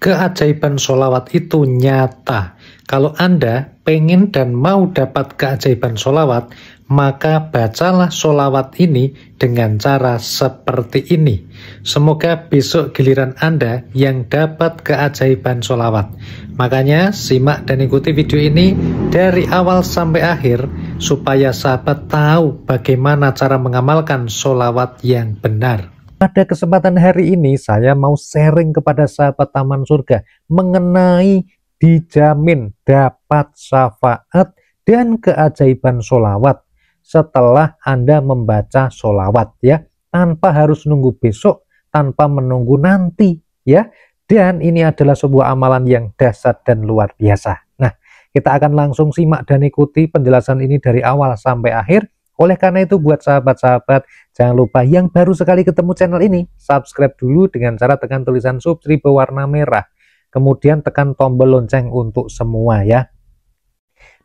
Keajaiban sholawat itu nyata. Kalau Anda pengen dan mau dapat keajaiban sholawat, maka bacalah sholawat ini dengan cara seperti ini. Semoga besok giliran Anda yang dapat keajaiban sholawat. Makanya simak dan ikuti video ini dari awal sampai akhir, supaya sahabat tahu bagaimana cara mengamalkan sholawat yang benar. Pada kesempatan hari ini saya mau sharing kepada sahabat Taman Surga mengenai dijamin dapat syafaat dan keajaiban sholawat setelah Anda membaca sholawat, ya, tanpa harus nunggu besok, tanpa menunggu nanti, ya. Dan ini adalah sebuah amalan yang dahsyat dan luar biasa. Nah, kita akan langsung simak dan ikuti penjelasan ini dari awal sampai akhir. Oleh karena itu, buat sahabat-sahabat, jangan lupa yang baru sekali ketemu channel ini, subscribe dulu dengan cara tekan tulisan subscribe berwarna merah. Kemudian tekan tombol lonceng untuk semua, ya.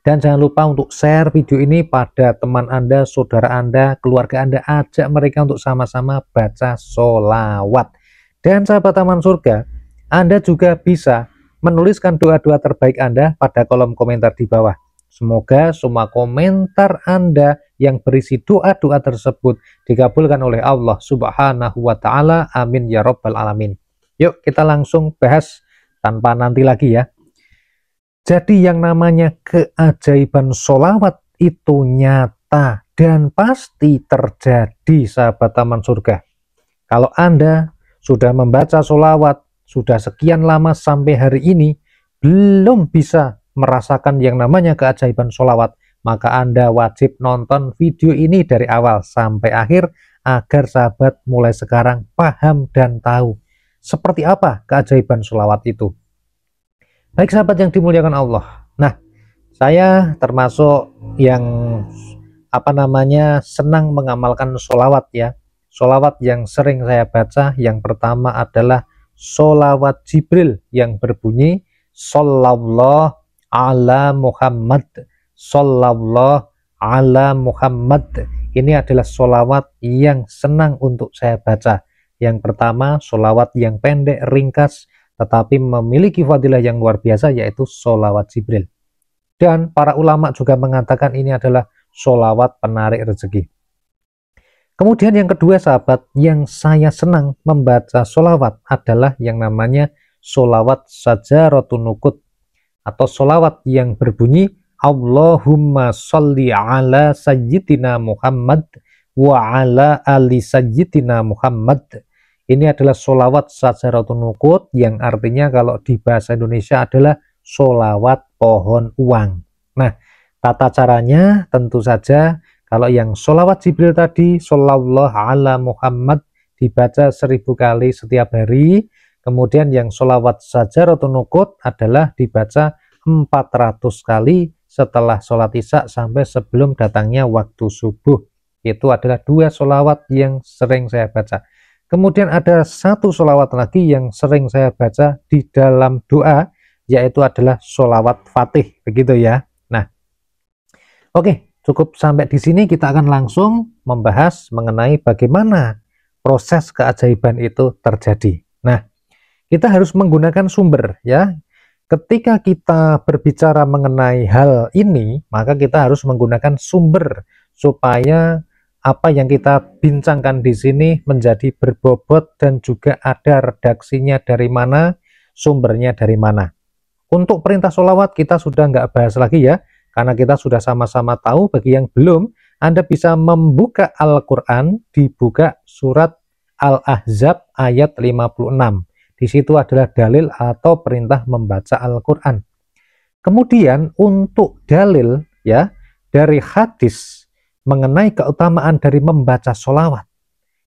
Dan jangan lupa untuk share video ini pada teman Anda, saudara Anda, keluarga Anda, ajak mereka untuk sama-sama baca sholawat. Dan sahabat Taman Surga, Anda juga bisa menuliskan doa-doa terbaik Anda pada kolom komentar di bawah. Semoga semua komentar Anda yang berisi doa-doa tersebut dikabulkan oleh Allah Subhanahu wa Ta'ala. Amin ya Rabbal Alamin. Yuk kita langsung bahas tanpa nanti lagi, ya. Jadi yang namanya keajaiban sholawat itu nyata dan pasti terjadi, sahabat Taman Surga. Kalau Anda sudah membaca sholawat sudah sekian lama sampai hari ini belum bisa merasakan yang namanya keajaiban sholawat, maka Anda wajib nonton video ini dari awal sampai akhir agar sahabat mulai sekarang paham dan tahu seperti apa keajaiban sholawat itu. Baik sahabat yang dimuliakan Allah, nah saya termasuk yang senang mengamalkan sholawat, ya. Sholawat yang sering saya baca yang pertama adalah sholawat Jibril yang berbunyi Shollallahu ala Muhammad, Shollallahu ala Muhammad. Ini adalah sholawat yang senang untuk saya baca. Yang pertama, sholawat yang pendek, ringkas, tetapi memiliki fadilah yang luar biasa, yaitu sholawat Jibril. Dan para ulama juga mengatakan ini adalah sholawat penarik rezeki. Kemudian yang kedua sahabat, yang saya senang membaca sholawat adalah yang namanya sholawat Sajaratun Nuqut, atau sholawat yang berbunyi Allahumma sholli ala sayyidina Muhammad wa ala ali sayyidina Muhammad. Ini adalah sholawat Sajaratun Nuqut yang artinya kalau di bahasa Indonesia adalah sholawat pohon uang. Nah, tata caranya tentu saja kalau yang sholawat Jibril tadi, Shollallahu ala Muhammad, dibaca 1000 kali setiap hari. Kemudian yang sholawat Sajaratun Nuqut adalah dibaca 400 kali setelah sholat isya sampai sebelum datangnya waktu subuh. Itu adalah dua sholawat yang sering saya baca. Kemudian ada satu sholawat lagi yang sering saya baca di dalam doa, yaitu adalah sholawat Fatih, begitu ya. Nah, oke, cukup sampai di sini. Kita akan langsung membahas mengenai bagaimana proses keajaiban itu terjadi. Nah, kita harus menggunakan sumber, ya. Ketika kita berbicara mengenai hal ini, maka kita harus menggunakan sumber supaya apa yang kita bincangkan di sini menjadi berbobot dan juga ada redaksinya dari mana, sumbernya dari mana. Untuk perintah sholawat kita sudah nggak bahas lagi, ya, karena kita sudah sama-sama tahu. Bagi yang belum, Anda bisa membuka Al-Quran, dibuka surat Al-Ahzab ayat 56. Di situ adalah dalil atau perintah membaca Al-Quran. Kemudian untuk dalil, ya, dari hadis mengenai keutamaan dari membaca sholawat.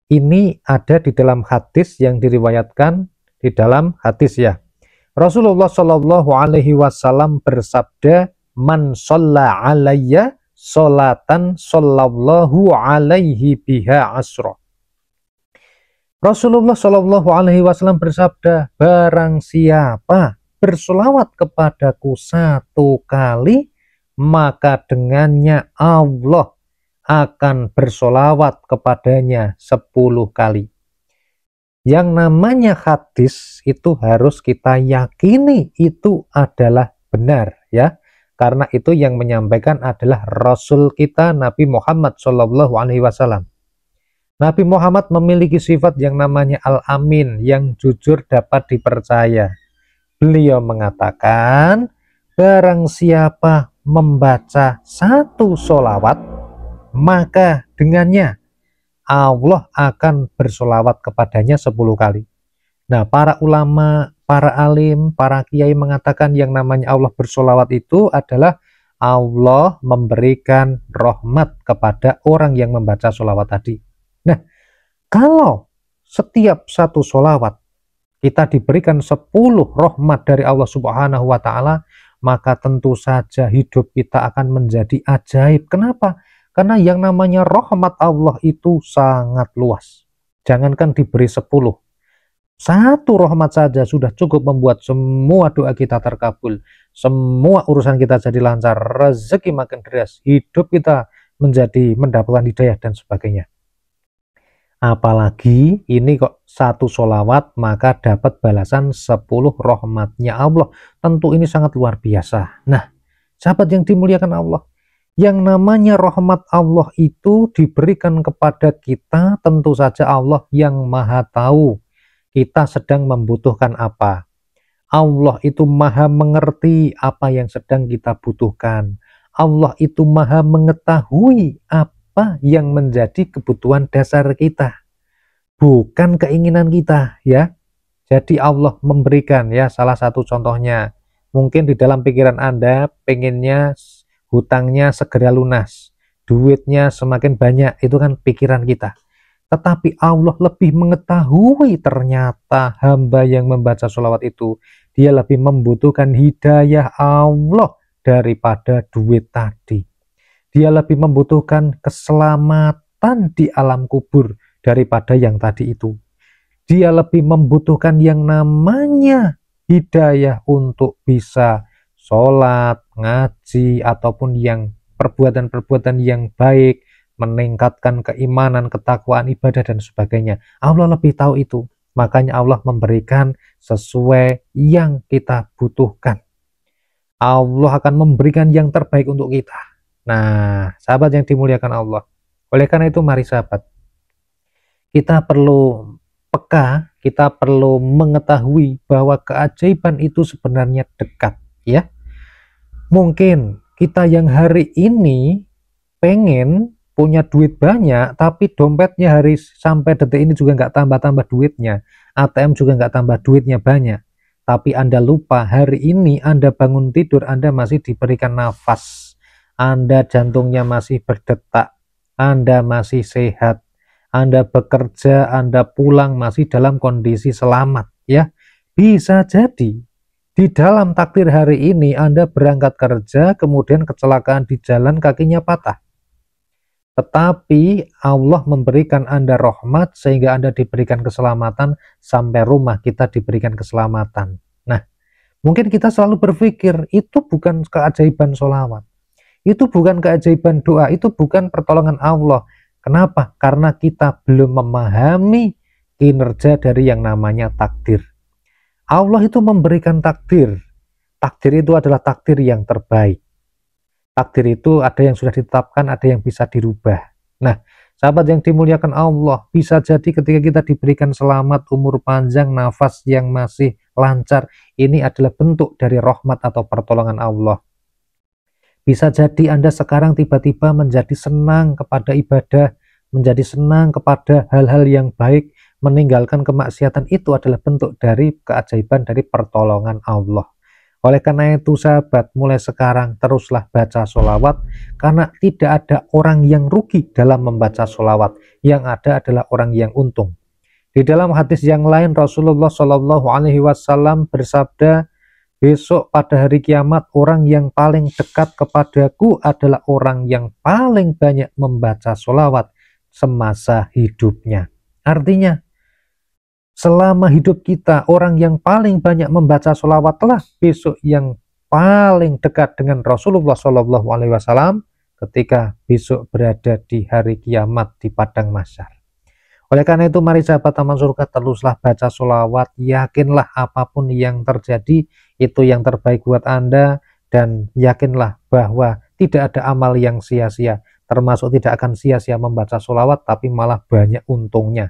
Ini ada di dalam hadis yang diriwayatkan di dalam hadis, ya. Rasulullah Shallallahu Alaihi Wasallam bersabda, "Man sholla alayya sholatan shollallahu alaihi biha asra." Rasulullah Shallallahu Alaihi Wasallam bersabda, barang siapa bersolawat kepadaku 1 kali, maka dengannya Allah akan bersolawat kepadanya 10 kali. Yang namanya hadis itu harus kita yakini itu adalah benar ya. Karena itu yang menyampaikan adalah Rasul kita Nabi Muhammad SAW. Nabi Muhammad memiliki sifat yang namanya Al-Amin, yang jujur dapat dipercaya. Beliau mengatakan, barang siapa membaca satu sholawat, maka dengannya Allah akan bersolawat kepadanya 10 kali. Nah, para ulama, para alim, para kiai mengatakan yang namanya Allah bersolawat itu adalah Allah memberikan rahmat kepada orang yang membaca sholawat tadi. Nah, kalau setiap satu sholawat kita diberikan 10 rahmat dari Allah Subhanahu wa Ta'ala, maka tentu saja hidup kita akan menjadi ajaib. Kenapa? Karena yang namanya rahmat Allah itu sangat luas. Jangankan diberi 10, satu rahmat saja sudah cukup membuat semua doa kita terkabul, semua urusan kita jadi lancar, rezeki makin deras, hidup kita menjadi mendapatkan hidayah dan sebagainya. Apalagi ini kok satu sholawat maka dapat balasan 10 rahmatnya Allah. Tentu ini sangat luar biasa. Nah, sahabat yang dimuliakan Allah, yang namanya rahmat Allah itu diberikan kepada kita, tentu saja Allah yang maha tahu kita sedang membutuhkan apa. Allah itu maha mengerti apa yang sedang kita butuhkan. Allah itu maha mengetahui apa yang menjadi kebutuhan dasar kita, bukan keinginan kita ya. Jadi Allah memberikan ya, salah satu contohnya mungkin di dalam pikiran Anda pengennya hutangnya segera lunas, duitnya semakin banyak, itu kan pikiran kita. Tetapi Allah lebih mengetahui ternyata hamba yang membaca sholawat itu dia lebih membutuhkan hidayah Allah daripada duit tadi. Dia lebih membutuhkan keselamatan di alam kubur daripada yang tadi itu. Dia lebih membutuhkan yang namanya hidayah untuk bisa sholat, ngaji, ataupun yang perbuatan-perbuatan yang baik, meningkatkan keimanan, ketakwaan, ibadah, dan sebagainya. Allah lebih tahu itu. Makanya Allah memberikan sesuai yang kita butuhkan. Allah akan memberikan yang terbaik untuk kita. Nah, sahabat yang dimuliakan Allah, oleh karena itu mari sahabat, kita perlu peka, kita perlu mengetahui bahwa keajaiban itu sebenarnya dekat ya. Mungkin kita yang hari ini pengen punya duit banyak, tapi dompetnya hari sampai detik ini juga nggak tambah-tambah duitnya, ATM juga nggak tambah duitnya banyak. Tapi Anda lupa hari ini Anda bangun tidur, Anda masih diberikan nafas, Anda jantungnya masih berdetak, Anda masih sehat, Anda bekerja, Anda pulang masih dalam kondisi selamat ya. Bisa jadi di dalam takdir hari ini Anda berangkat kerja, kemudian kecelakaan di jalan, kakinya patah. Tetapi Allah memberikan Anda rahmat sehingga Anda diberikan keselamatan, sampai rumah kita diberikan keselamatan. Nah, mungkin kita selalu berpikir itu bukan keajaiban sholawat, itu bukan keajaiban doa, itu bukan pertolongan Allah. Kenapa? Karena kita belum memahami kinerja dari yang namanya takdir. Allah itu memberikan takdir. Takdir itu adalah takdir yang terbaik. Takdir itu ada yang sudah ditetapkan, ada yang bisa dirubah. Nah, sahabat yang dimuliakan Allah, bisa jadi ketika kita diberikan selamat, umur panjang, nafas yang masih lancar, ini adalah bentuk dari rahmat atau pertolongan Allah. Bisa jadi Anda sekarang tiba-tiba menjadi senang kepada ibadah, menjadi senang kepada hal-hal yang baik, meninggalkan kemaksiatan, itu adalah bentuk dari keajaiban dari pertolongan Allah. Oleh karena itu sahabat, mulai sekarang teruslah baca sholawat, karena tidak ada orang yang rugi dalam membaca sholawat, yang ada adalah orang yang untung. Di dalam hadis yang lain Rasulullah SAW bersabda, besok pada hari kiamat orang yang paling dekat kepadaku adalah orang yang paling banyak membaca sholawat semasa hidupnya. Artinya, selama hidup kita, orang yang paling banyak membaca sholawatlah besok yang paling dekat dengan Rasulullah SAW ketika besok berada di hari kiamat di padang mahsyar. Oleh karena itu, mari sahabat taman surga, teruslah baca sholawat, yakinlah apapun yang terjadi itu yang terbaik buat Anda, dan yakinlah bahwa tidak ada amal yang sia-sia, termasuk tidak akan sia-sia membaca sholawat, tapi malah banyak untungnya.